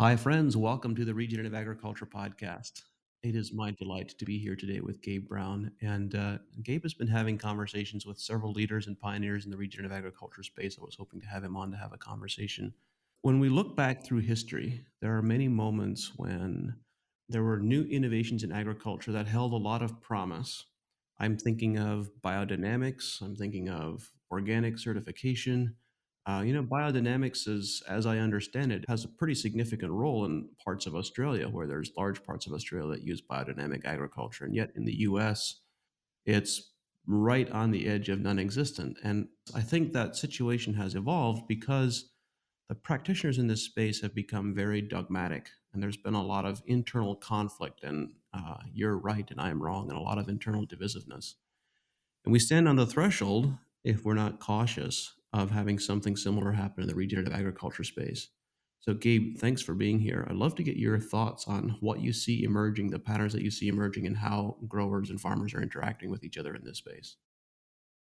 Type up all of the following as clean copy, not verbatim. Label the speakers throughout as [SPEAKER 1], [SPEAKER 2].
[SPEAKER 1] Hi, friends. Welcome to the Regenerative Agriculture Podcast. It is my delight to be here today with Gabe Brown. And Gabe has been having conversations with several leaders and pioneers in the regenerative agriculture space. I was hoping to have him on to have a conversation. When we look back through history, there are many moments when there were new innovations in agriculture that held a lot of promise. I'm thinking of biodynamics, I'm thinking of organic certification. Biodynamics is, as I understand it, has a pretty significant role in parts of Australia where there's large parts of Australia that use biodynamic agriculture. And yet in the US, it's right on the edge of non-existent. And I think that situation has evolved because the practitioners in this space have become very dogmatic, and there's been a lot of internal conflict, and you're right and I'm wrong, and a lot of internal divisiveness. And we stand on the threshold, if we're not cautious, of having something similar happen in the regenerative agriculture space. So, Gabe, thanks for being here. I'd love to get your thoughts on what you see emerging, the patterns that you see emerging, and how growers and farmers are interacting with each other in this space.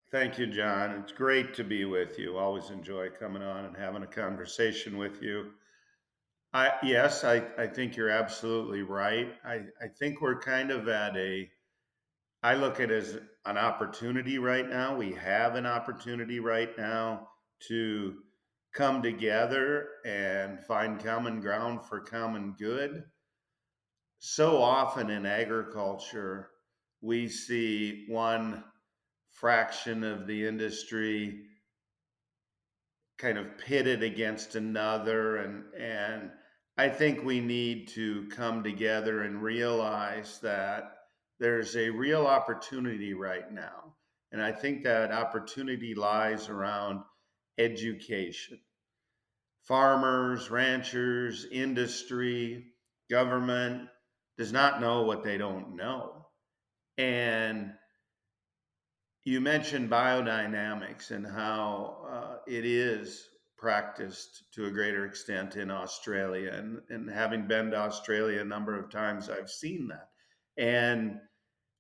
[SPEAKER 2] Thank you, John. It's great to be with you. Always enjoy coming on and having a conversation with you. I think you're absolutely right. I think we're kind of I look at it as an opportunity right now. We have an opportunity right now to come together and find common ground for common good. So often in agriculture, we see one fraction of the industry kind of pitted against another, and I think we need to come together and realize that there's a real opportunity right now, and I think that opportunity lies around education. Farmers, ranchers, industry, government does not know what they don't know. And you mentioned biodynamics and how it is practiced to a greater extent in Australia. And having been to Australia a number of times, I've seen that. And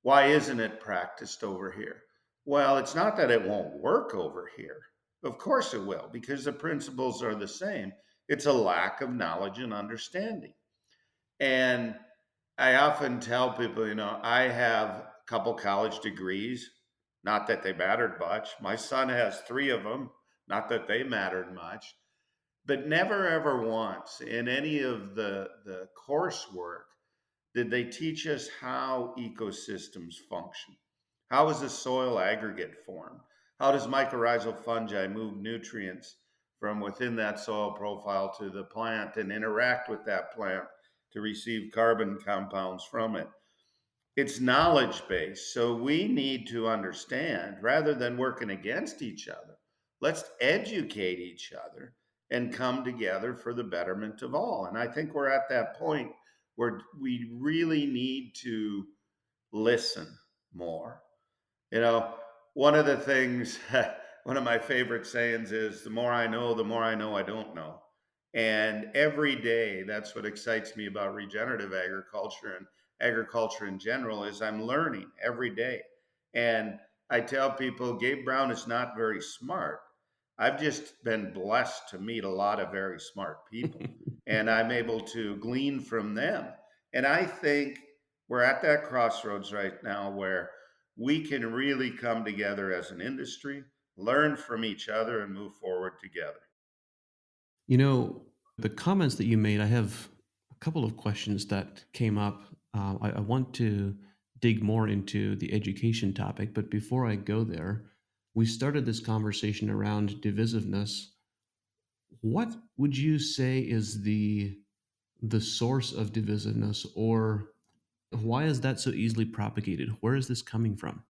[SPEAKER 2] why isn't it practiced over here? Well, it's not that it won't work over here. Of course it will, because the principles are the same. It's a lack of knowledge and understanding. And I often tell people, I have a couple college degrees, not that they mattered much. My son has three of them, not that they mattered much. But never ever once in any of the coursework did they teach us how ecosystems function. How is a soil aggregate formed? How does mycorrhizal fungi move nutrients from within that soil profile to the plant and interact with that plant to receive carbon compounds from it? It's knowledge based. So we need to understand rather than working against each other, let's educate each other and come together for the betterment of all. And I think we're at that point where we really need to listen more. You know, one of the things, one of my favorite sayings is the more I know, the more I know I don't know. And every day, that's what excites me about regenerative agriculture and agriculture in general is I'm learning every day. And I tell people Gabe Brown is not very smart. I've just been blessed to meet a lot of very smart people and I'm able to glean from them. And I think we're at that crossroads right now where we can really come together as an industry, learn from each other, and move forward together.
[SPEAKER 1] You know, the comments that you made, I have a couple of questions that came up. I want to dig more into the education topic, but before I go there, we started this conversation around divisiveness. What would you say is the source of divisiveness, or why is that so easily propagated? Where is this coming from?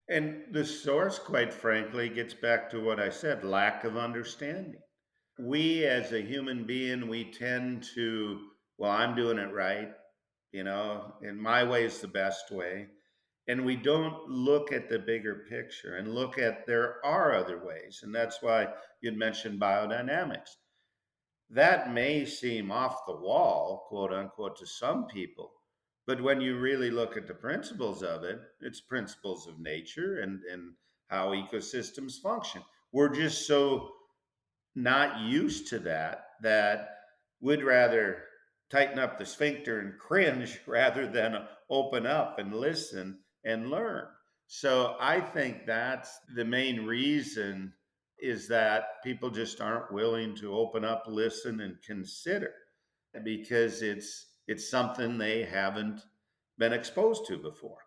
[SPEAKER 2] And the source, quite frankly, gets back to what I said, lack of understanding. We as a human being, we tend to, well, I'm doing it right, and my way is the best way. And we don't look at the bigger picture and look at there are other ways. And that's why you'd mentioned biodynamics. That may seem off the wall, quote unquote, to some people. But when you really look at the principles of it, it's principles of nature and how ecosystems function. We're just so not used to that would rather tighten up the sphincter and cringe rather than open up and listen and learn. So I think that's the main reason, is that people just aren't willing to open up, listen, and consider, because it's something they haven't been exposed to before.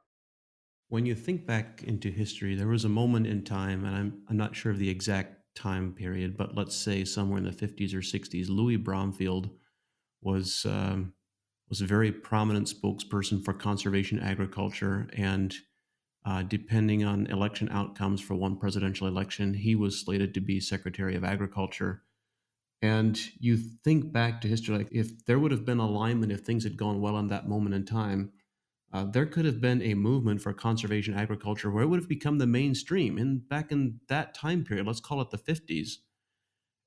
[SPEAKER 1] When you think back into history, there was a moment in time, and I'm not sure of the exact time period, but let's say somewhere in the 50s or 60s, Louis Bromfield was was a very prominent spokesperson for conservation agriculture, and depending on election outcomes for one presidential election, he was slated to be Secretary of Agriculture. And you think back to history, like if there would have been alignment, if things had gone well in that moment in time, there could have been a movement for conservation agriculture where it would have become the mainstream. And back in that time period, let's call it the 50s.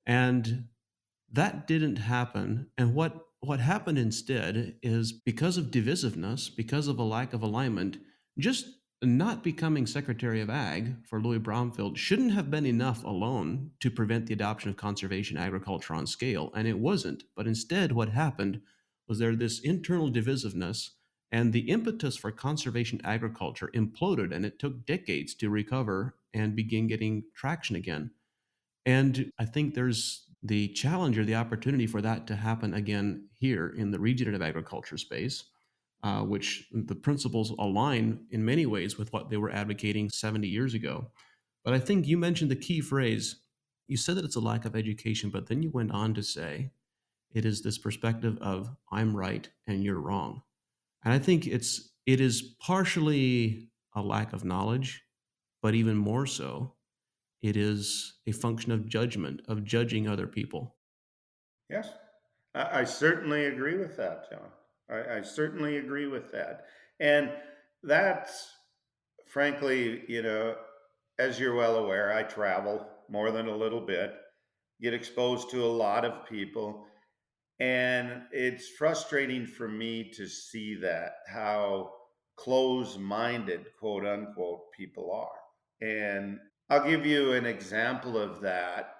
[SPEAKER 1] And that didn't happen. And what happened instead is because of divisiveness, because of a lack of alignment, just not becoming Secretary of Ag for Louis Bromfield shouldn't have been enough alone to prevent the adoption of conservation agriculture on scale. And it wasn't. But instead, what happened was there this internal divisiveness, and the impetus for conservation agriculture imploded, and it took decades to recover and begin getting traction again. And I think there's the challenge or the opportunity for that to happen again here in the regenerative agriculture space, which the principles align in many ways with what they were advocating 70 years ago. But I think you mentioned the key phrase. You said that it's a lack of education, but then you went on to say it is this perspective of I'm right and you're wrong. And I think it is partially a lack of knowledge, but even more so it is a function of judgment, of judging other people.
[SPEAKER 2] Yes, I certainly agree with that, John. I certainly agree with that. And that's, frankly, as you're well aware, I travel more than a little bit, get exposed to a lot of people. And it's frustrating for me to see that, how close minded, quote unquote, people are. And I'll give you an example of that.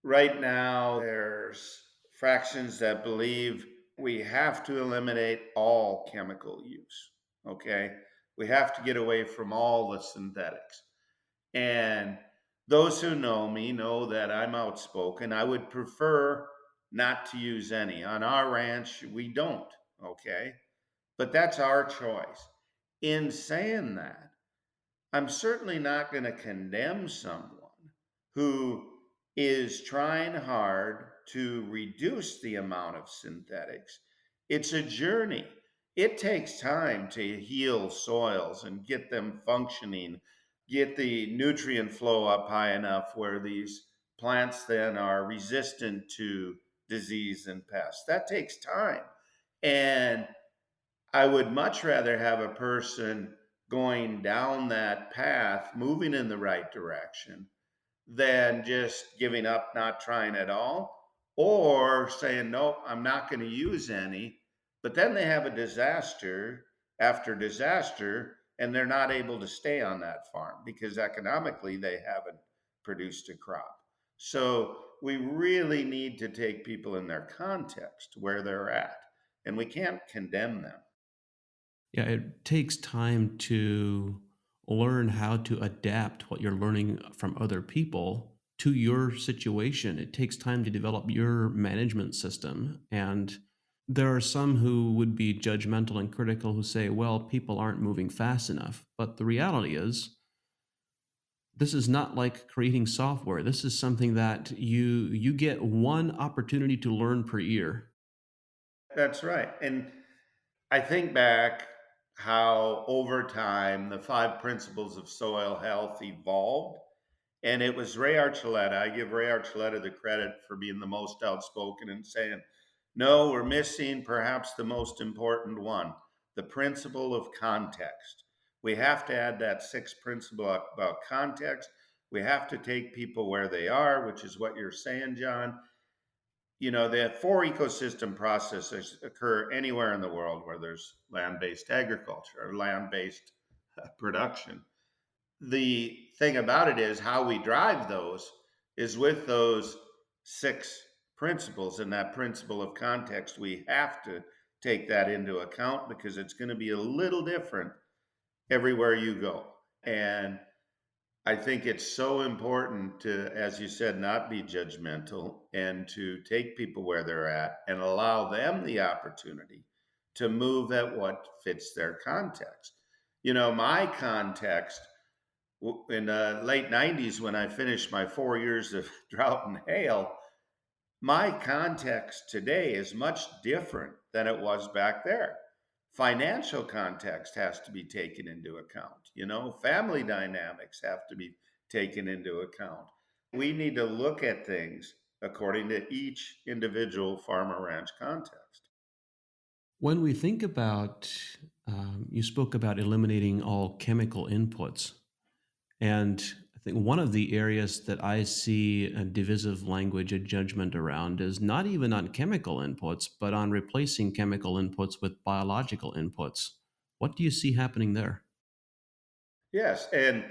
[SPEAKER 2] Right now, there's fractions that believe we have to eliminate all chemical use. Okay. We have to get away from all the synthetics. And those who know me know that I'm outspoken. I would prefer not to use any. On our ranch, we don't. Okay. But that's our choice. In saying that, I'm certainly not going to condemn someone who is trying hard to reduce the amount of synthetics. It's a journey. It takes time to heal soils and get them functioning, get the nutrient flow up high enough where these plants then are resistant to disease and pests. That takes time. And I would much rather have a person going down that path, moving in the right direction, than just giving up, not trying at all, or saying, nope, I'm not going to use any. But then they have a disaster after disaster, and they're not able to stay on that farm because economically they haven't produced a crop. So we really need to take people in their context where they're at, and we can't condemn them.
[SPEAKER 1] Yeah, it takes time to learn how to adapt what you're learning from other people to your situation. It takes time to develop your management system. And there are some who would be judgmental and critical who say, well, people aren't moving fast enough. But the reality is, this is not like creating software. This is something that you get one opportunity to learn per year.
[SPEAKER 2] That's right. And I think back how over time the five principles of soil health evolved. And it was Ray Archuleta. I give Ray Archuleta the credit for being the most outspoken and saying, no, we're missing perhaps the most important one, the principle of context. We have to add that sixth principle about context. We have to take people where they are, which is what you're saying, John. The four ecosystem processes occur anywhere in the world where there's land based agriculture or land based production. The thing about it is how we drive those is with those six principles. And that principle of context, we have to take that into account because it's going to be a little different everywhere you go. And I think it's so important to, as you said, not be judgmental and to take people where they're at and allow them the opportunity to move at what fits their context. My context in the late 90s, when I finished my 4 years of drought and hail, my context today is much different than it was back there. Financial context has to be taken into account. Family dynamics have to be taken into account. We need to look at things according to each individual farmer ranch context.
[SPEAKER 1] When we think about, you spoke about eliminating all chemical inputs. And I think one of the areas that I see a divisive language, a judgment around, is not even on chemical inputs, but on replacing chemical inputs with biological inputs. What do you see happening there?
[SPEAKER 2] Yes, and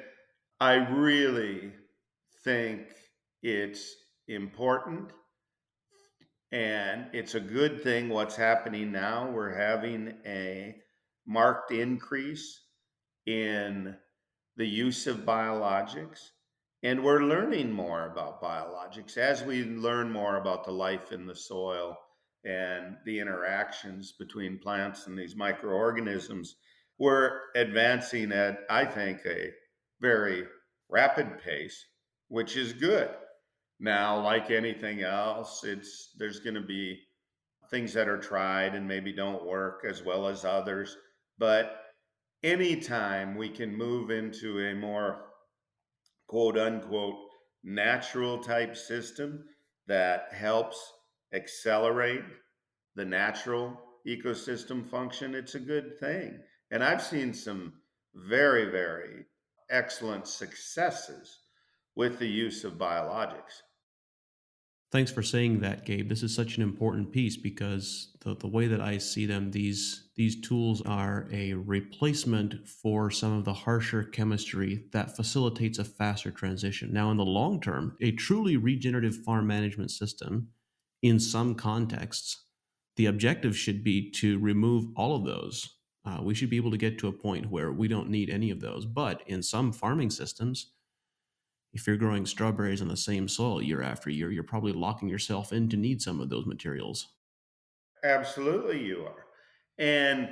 [SPEAKER 2] I really think it's important and it's a good thing what's happening now. We're having a marked increase in the use of biologics, and we're learning more about biologics as we learn more about the life in the soil and the interactions between plants and these microorganisms. We're advancing at, I think, a very rapid pace, which is good. Now, like anything else, there's going to be things that are tried and maybe don't work as well as others. But anytime we can move into a more quote unquote natural type system that helps accelerate the natural ecosystem function, it's a good thing. And I've seen some very, very excellent successes with the use of biologics.
[SPEAKER 1] Thanks for saying that, Gabe. This is such an important piece because the way that I see them, these tools are a replacement for some of the harsher chemistry that facilitates a faster transition. Now, in the long term, a truly regenerative farm management system, in some contexts, the objective should be to remove all of those. We should be able to get to a point where we don't need any of those. But in some farming systems, if you're growing strawberries on the same soil year after year, you're probably locking yourself in to need some of those materials.
[SPEAKER 2] Absolutely, you are. And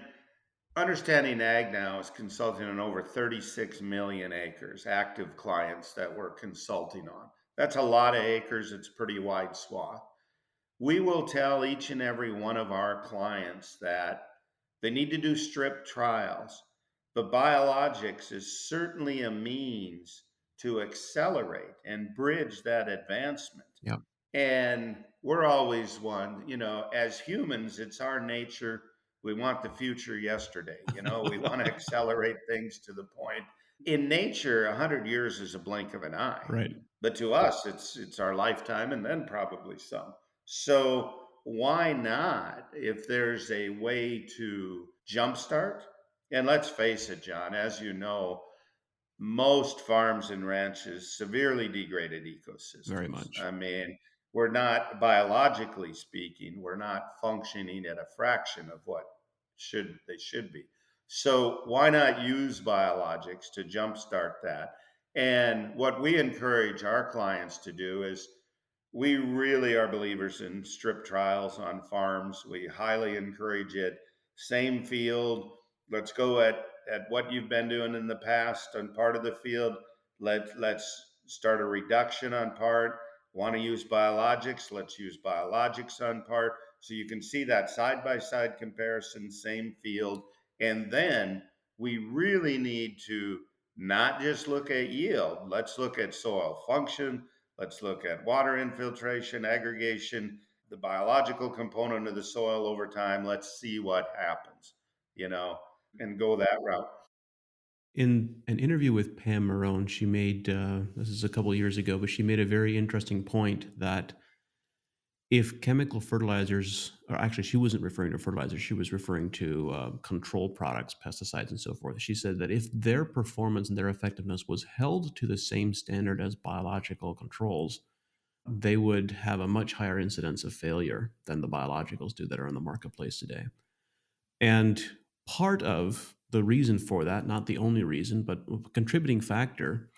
[SPEAKER 2] Understanding Ag now is consulting on over 36 million acres, active clients that we're consulting on. That's a lot of acres, it's a pretty wide swath. We will tell each and every one of our clients that they need to do strip trials, but biologics is certainly a means to accelerate and bridge that advancement.
[SPEAKER 1] Yeah.
[SPEAKER 2] And we're always one, as humans, it's our nature. We want the future yesterday. We want to accelerate things to the point. In nature, 100 years is a blink of an eye.
[SPEAKER 1] Right.
[SPEAKER 2] But to us, it's our lifetime and then probably some. So why not, if there's a way to jumpstart? And let's face it, John, as you know, most farms and ranches severely degraded
[SPEAKER 1] Very
[SPEAKER 2] ecosystems.
[SPEAKER 1] much.
[SPEAKER 2] I mean, we're not, biologically speaking, we're not functioning at a fraction of what should be. So why not use biologics to jumpstart that? And what we encourage our clients to do is, we really are believers in strip trials on farms. We highly encourage it. Same field. Let's go at what you've been doing in the past on part of the field. Let's start a reduction on part. Want to use biologics? Let's use biologics on part. So you can see that side by side comparison, same field. And then we really need to not just look at yield. Let's look at soil function. Let's look at water infiltration, aggregation, the biological component of the soil over time. Let's see what happens, you know, and go that route.
[SPEAKER 1] In an interview with Pam Maron, she made, this is a couple of years ago, but she made a very interesting point that if chemical fertilizers, or actually, she wasn't referring to fertilizers, she was referring to control products, pesticides, and so forth. She said that if their performance and their effectiveness was held to the same standard as biological controls, they would have a much higher incidence of failure than the biologicals do that are in the marketplace today. And part of the reason for that, not the only reason, but a contributing factor,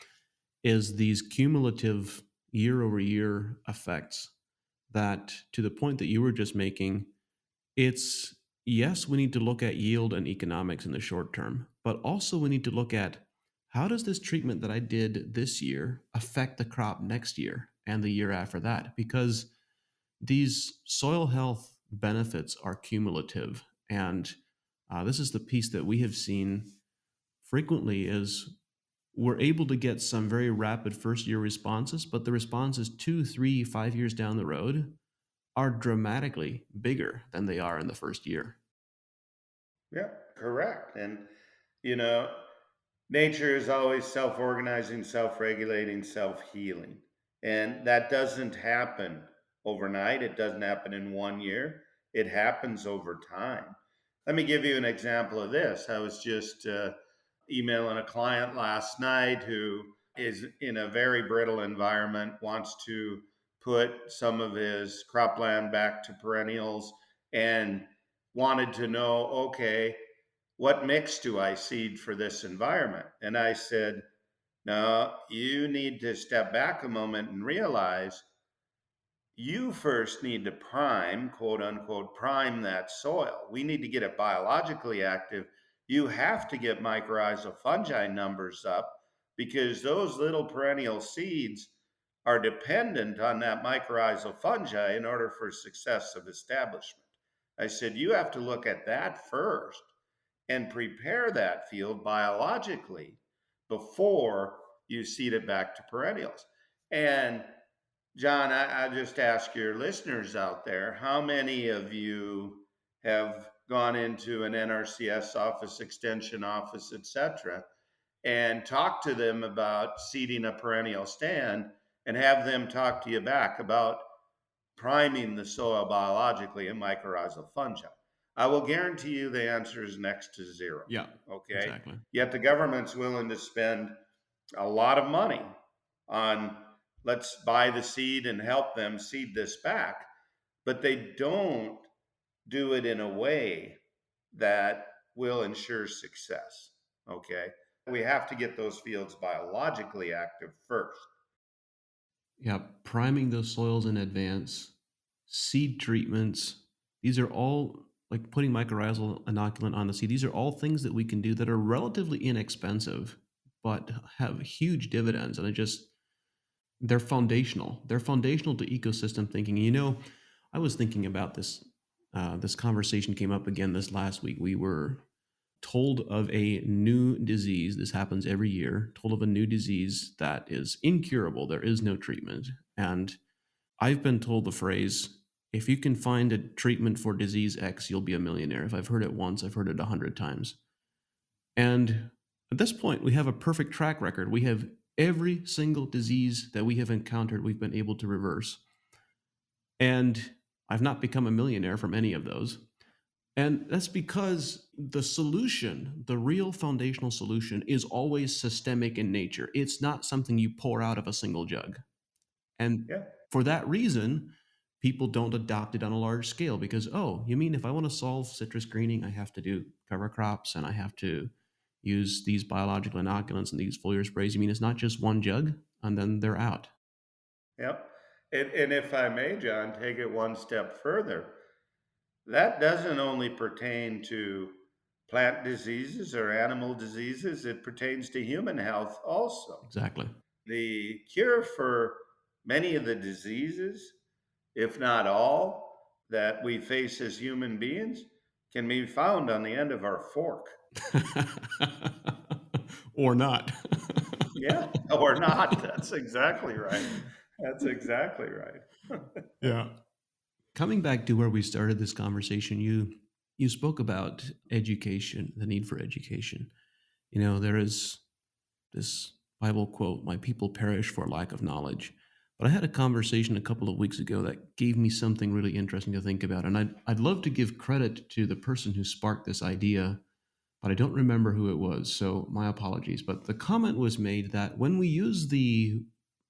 [SPEAKER 1] is these cumulative year over year effects that, to the point that you were just making, it's yes, we need to look at yield and economics in the short term, but also we need to look at how does this treatment that I did this year affect the crop next year and the year after that? Because these soil health benefits are cumulative. And this is the piece that we have seen frequently is we're able to get some very rapid first year responses, but the responses 2, 3, 5 years down the road are dramatically bigger than they are in the first year.
[SPEAKER 2] Yeah, correct. And, you know, nature is always self organizing, self regulating, self healing. And that doesn't happen overnight. It doesn't happen in 1 year. It happens over time. Let me give you an example of this. I was just emailing a client last night who is in a very brittle environment, wants to put some of his cropland back to perennials, and wanted to know, okay, what mix do I seed for this environment? And I said, no, you need to step back a moment and realize you first need to prime, quote unquote, prime that soil. We need to get it biologically active. You have to get mycorrhizal fungi numbers up because those little perennial seeds are dependent on that mycorrhizal fungi in order for success of establishment. I said, you have to look at that first and prepare that field biologically before you seed it back to perennials. And John, I just ask your listeners out there, how many of you have gone into an NRCS office, extension office, etc., and talked to them about seeding a perennial stand and have them talk to you back about priming the soil biologically and mycorrhizal fungi? I will guarantee you the answer is next to zero.
[SPEAKER 1] Yeah,
[SPEAKER 2] Okay.
[SPEAKER 1] exactly.
[SPEAKER 2] Yet the government's willing to spend a lot of money on let's buy the seed and help them seed this back, but they don't do it in a way that will ensure success. Okay. We have to get those fields biologically active first.
[SPEAKER 1] Yeah, priming those soils in advance, seed treatments, these are all like putting mycorrhizal inoculant on the seed. These are all things that we can do that are relatively inexpensive, but have huge dividends. And they're foundational. They're foundational to ecosystem thinking. I was thinking about this. This conversation came up again this last week. We were told of a new disease. This happens every year. Told of a new disease that is incurable. There is no treatment. And I've been told the phrase, if you can find a treatment for disease X, you'll be a millionaire. If I've heard it once, I've heard it 100 times. And at this point, we have a perfect track record. We have every single disease that we have encountered, we've been able to reverse. And I've not become a millionaire from any of those. And that's because the solution, the real foundational solution, is always systemic in nature. It's not something you pour out of a single jug. And
[SPEAKER 2] Yeah.
[SPEAKER 1] for that reason, people don't adopt it on a large scale because, oh, you mean if I want to solve citrus greening, I have to do cover crops and I have to use these biological inoculants and these foliar sprays? You mean it's not just one jug and then they're out?
[SPEAKER 2] Yep. And if I may, John, take it one step further. That doesn't only pertain to plant diseases or animal diseases, it pertains to human health also.
[SPEAKER 1] Exactly.
[SPEAKER 2] The cure for many of the diseases, if not all, that we face as human beings can be found on the end of our fork.
[SPEAKER 1] Or not.
[SPEAKER 2] Yeah, or not. That's exactly right. That's exactly right.
[SPEAKER 1] Yeah. Coming back to where we started this conversation, you spoke about education, the need for education. There is this Bible quote, "My people perish for lack of knowledge." But I had a conversation a couple of weeks ago that gave me something really interesting to think about. And I'd love to give credit to the person who sparked this idea, but I don't remember who it was. So my apologies. But the comment was made that when we use the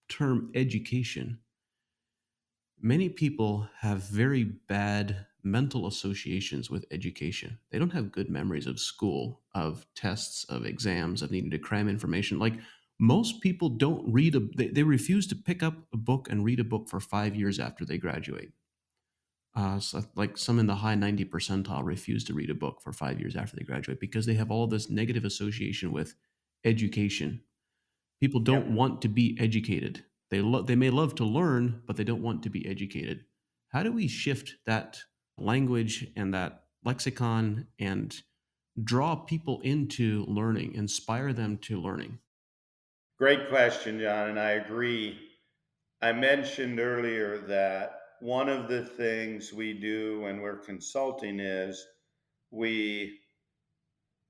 [SPEAKER 1] term education, Many people have very bad mental associations with education. They don't have good memories of school, of tests, of exams, of needing to cram information. Like most people don't read they refuse to pick up a book and read a book for 5 years after they graduate. So like some in the high 90 percentile refuse to read a book for 5 years after they graduate because they have all this negative association with education. People don't
[SPEAKER 2] Yep.
[SPEAKER 1] want to be educated. They may love to learn, but they don't want to be educated. How do we shift that language and that lexicon and draw people into learning, inspire them to learning?
[SPEAKER 2] Great question, John, and I agree. I mentioned earlier that one of the things we do when we're consulting is we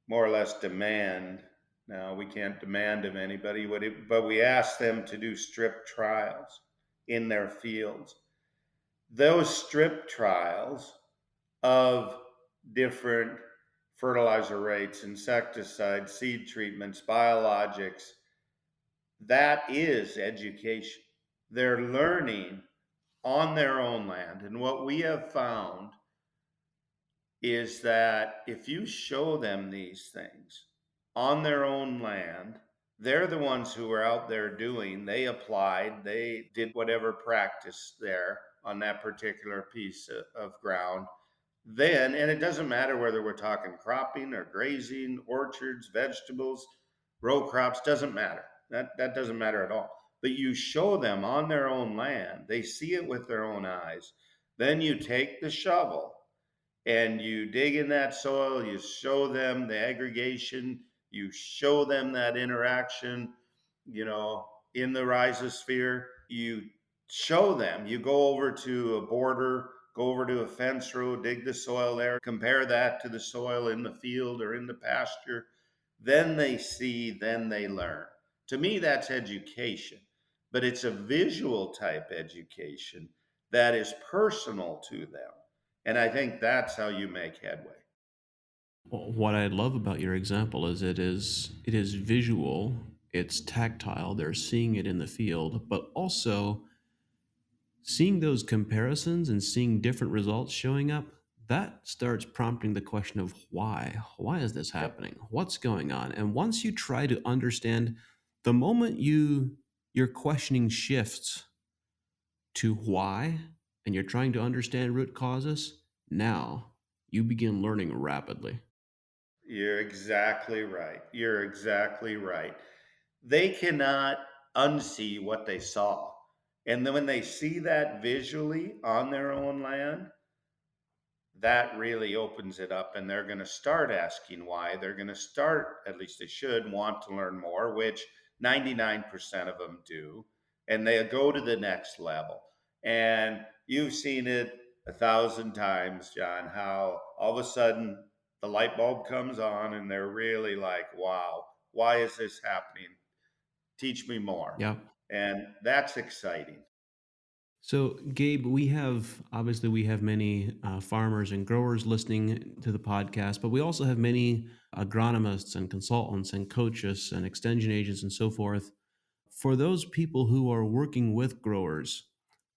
[SPEAKER 2] more or less demand. Now, we can't demand of anybody, but we ask them to do strip trials in their fields. Those strip trials of different fertilizer rates, insecticides, seed treatments, biologics, that is education. They're learning on their own land. And what we have found is that if you show them these things on their own land, they're the ones who are out there doing, they applied, they did whatever practice there on that particular piece of ground. Then, and it doesn't matter whether we're talking cropping or grazing, orchards, vegetables, row crops, doesn't matter. That doesn't matter at all. But you show them on their own land, they see it with their own eyes. Then you take the shovel and you dig in that soil, you show them the aggregation, you show them that interaction, in the rhizosphere. You show them, you go over to a border, go over to a fence row, dig the soil there, compare that to the soil in the field or in the pasture. Then they see, then they learn. To me, that's education, but it's a visual type education that is personal to them. And I think that's how you make headway.
[SPEAKER 1] What I love about your example is it is visual, it's tactile, they're seeing it in the field, but also seeing those comparisons and seeing different results showing up, that starts prompting the question of why. Why is this
[SPEAKER 2] Yep.
[SPEAKER 1] happening? What's going on? And once you try to understand, the moment your questioning shifts to why and you're trying to understand root causes, now you begin learning rapidly.
[SPEAKER 2] You're exactly right. You're exactly right. They cannot unsee what they saw. And then when they see that visually on their own land, that really opens it up and they're going to start asking why. They're going to start, at least they should, want to learn more, which 99% of them do. And they go to the next level. And you've seen it 1,000 times, John, how all of a sudden the light bulb comes on and they're really like, wow, why is this happening? Teach me more.
[SPEAKER 1] Yeah.
[SPEAKER 2] And that's exciting.
[SPEAKER 1] So, Gabe, we have many farmers and growers listening to the podcast, but we also have many agronomists and consultants and coaches and extension agents and so forth. For those people who are working with growers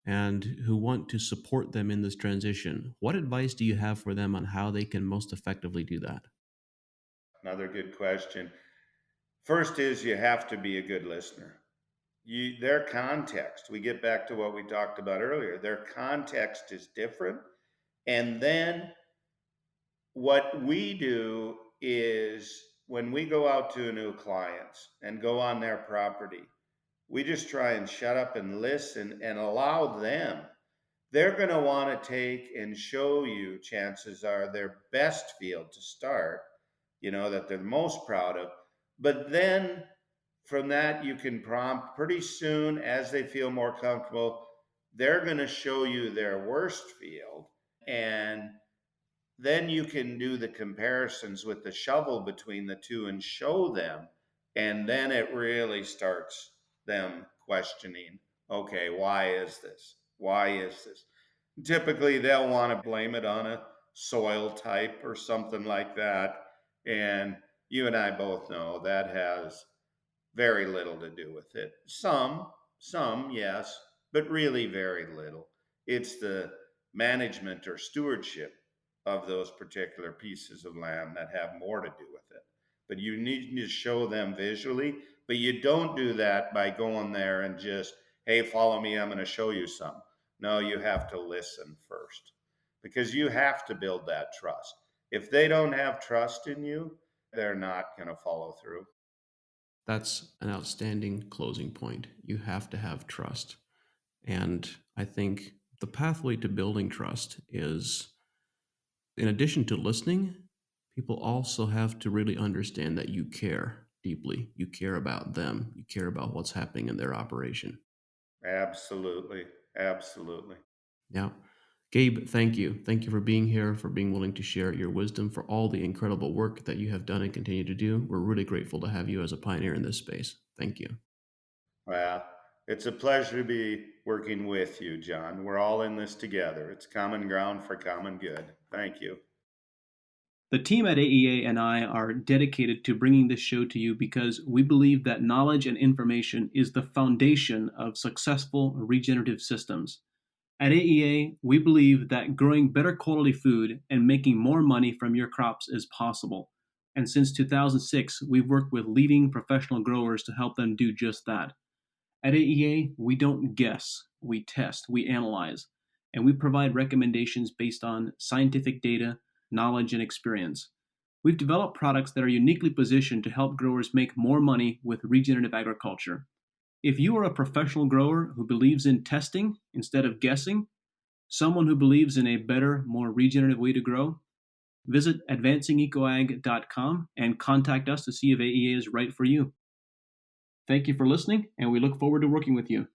[SPEAKER 1] and who want to support them in this transition, what advice do you have for them on how they can most effectively do that?
[SPEAKER 2] Another good question. First is you have to be a good listener. Their context, we get back to what we talked about earlier, their context is different. And then what we do is when we go out to new clients and go on their property, we just try and shut up and listen and allow them. They're going to want to take and show you, chances are, their best field to start, that they're the most proud of. But then from that, you can prompt pretty soon as they feel more comfortable. They're going to show you their worst field. And then you can do the comparisons with the shovel between the two and show them. And then it really starts them questioning, okay, why is this? Why is this? Typically, they'll want to blame it on a soil type or something like that. And you and I both know that has very little to do with it. Some, yes, but really very little. It's the management or stewardship of those particular pieces of land that have more to do with it. But you need to show them visually, but you don't do that by going there and just, hey, follow me, I'm going to show you some. No, you have to listen first because you have to build that trust. If they don't have trust in you, they're not going to follow through.
[SPEAKER 1] That's an outstanding closing point. You have to have trust. And I think the pathway to building trust is, in addition to listening, people also have to really understand that you care deeply. You care about them. You care about what's happening in their operation.
[SPEAKER 2] Absolutely. Absolutely.
[SPEAKER 1] Yeah. Gabe, thank you. Thank you for being here, for being willing to share your wisdom, for all the incredible work that you have done and continue to do. We're really grateful to have you as a pioneer in this space. Thank you.
[SPEAKER 2] Well, it's a pleasure to be working with you, John. We're all in this together. It's common ground for common good. Thank you.
[SPEAKER 3] The team at AEA and I are dedicated to bringing this show to you because we believe that knowledge and information is the foundation of successful regenerative systems. At AEA, we believe that growing better quality food and making more money from your crops is possible. And since 2006, we've worked with leading professional growers to help them do just that. At AEA, we don't guess, we test, we analyze, and we provide recommendations based on scientific data, knowledge, and experience. We've developed products that are uniquely positioned to help growers make more money with regenerative agriculture. If you are a professional grower who believes in testing instead of guessing, someone who believes in a better, more regenerative way to grow, visit advancingecoag.com and contact us to see if AEA is right for you. Thank you for listening, and we look forward to working with you.